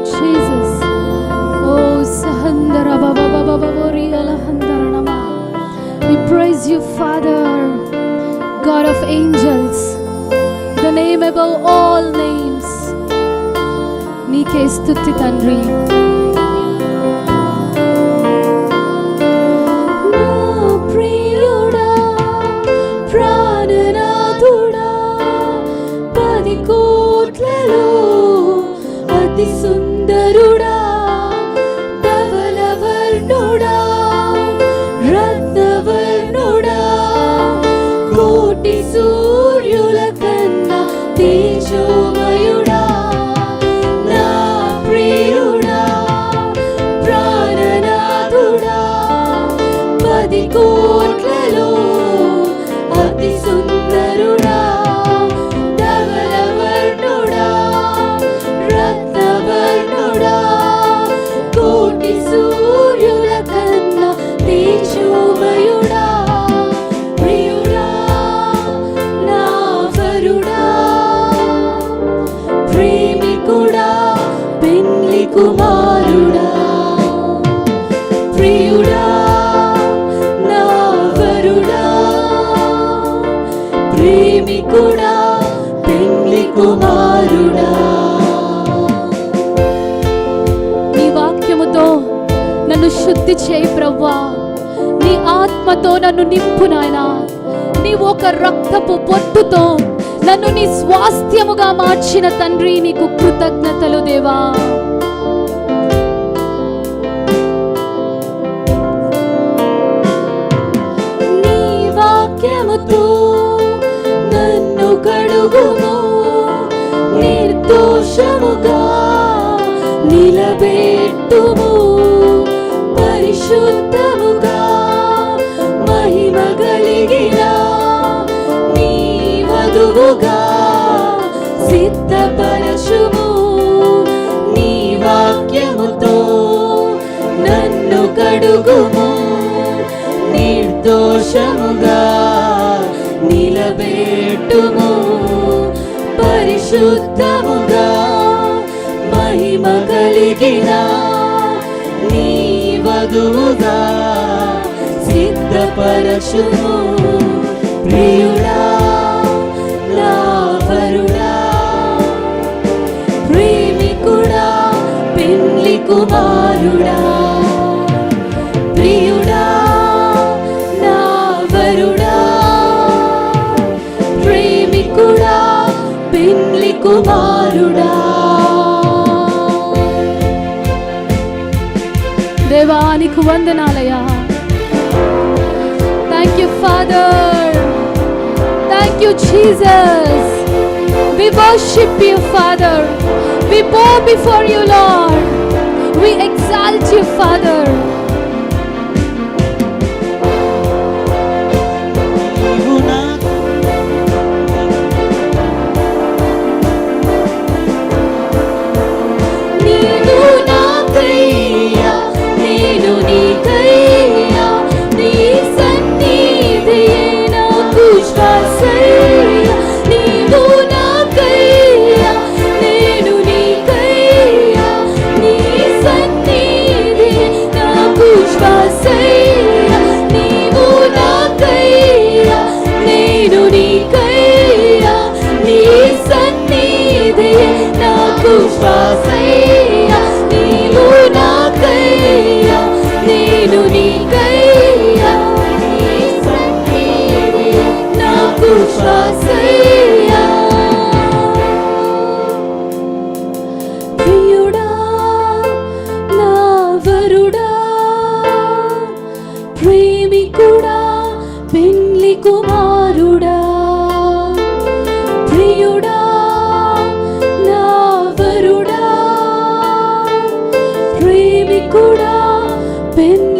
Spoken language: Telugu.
Jesus. Oh, Sahandara Baba Baba Bori Alahandaranama. We praise you, Father, God of angels, the name above all names. Nike Stuti Tandri. సుందరుడా ధవలవర్ణుడా రత్నవర్ణుడా కోటి సూర్యుల కన్నా తేజోమయుడా నా ప్రియుడా ప్రాణనాథుడా 10 కోట్లలో అతి సుందరుడా కోటి సూర్యుల కన్నా తేజోమయుడా ప్రియుడా నా వరుడా ప్రేమికుడా పెళ్లి కుమారుడా ప్రియుడా నా వరుడా ప్రేమికుడా పెళ్లి కుమారుడా నన్ను శుద్ధి చేయి ప్రభువా, నీ ఆత్మతో నన్ను నింపు నాయనా. నీవు ఒక రక్తపు బొట్టుతో నన్ను నీ స్వాస్థ్యముగా మార్చిన తండ్రి, నీకు కృతజ్ఞతలు దేవా. నీ వాక్యముతో నన్ను కడుగుము, నిర్దోషముగా నిలబెట్టుము, పరిశుద్ధముగా మహిమ కలిగిన నీ వధువుగా సిద్ధపరచుము. నీ వాక్యముతో నన్ను కడుగుము, నిర్దోషముగా నిలబెట్టుము, పరిశుద్ధముగా మహిమ కలిగిన నీ వధువుగా సిద్ధపరచుము. ప్రియుడా నా వరుడా ప్రేమికుడా పెళ్లి కుమారుడా ప్రియుడా నా వరుడా ప్రేమికుడా పెళ్లి కుమారుడా. దేవా నీకు వందనాలయ్యా. Thank you, Father. Thank you, Jesus. We worship you, Father. We bow before you, Lord. We exalt you, Father. ప్రియుడా నా వరుడా ప్రేమికుడా పెళ్లి కుమారుడా ప్రియుడా నా వరుడా ప్రేమికుడా పెళ్లి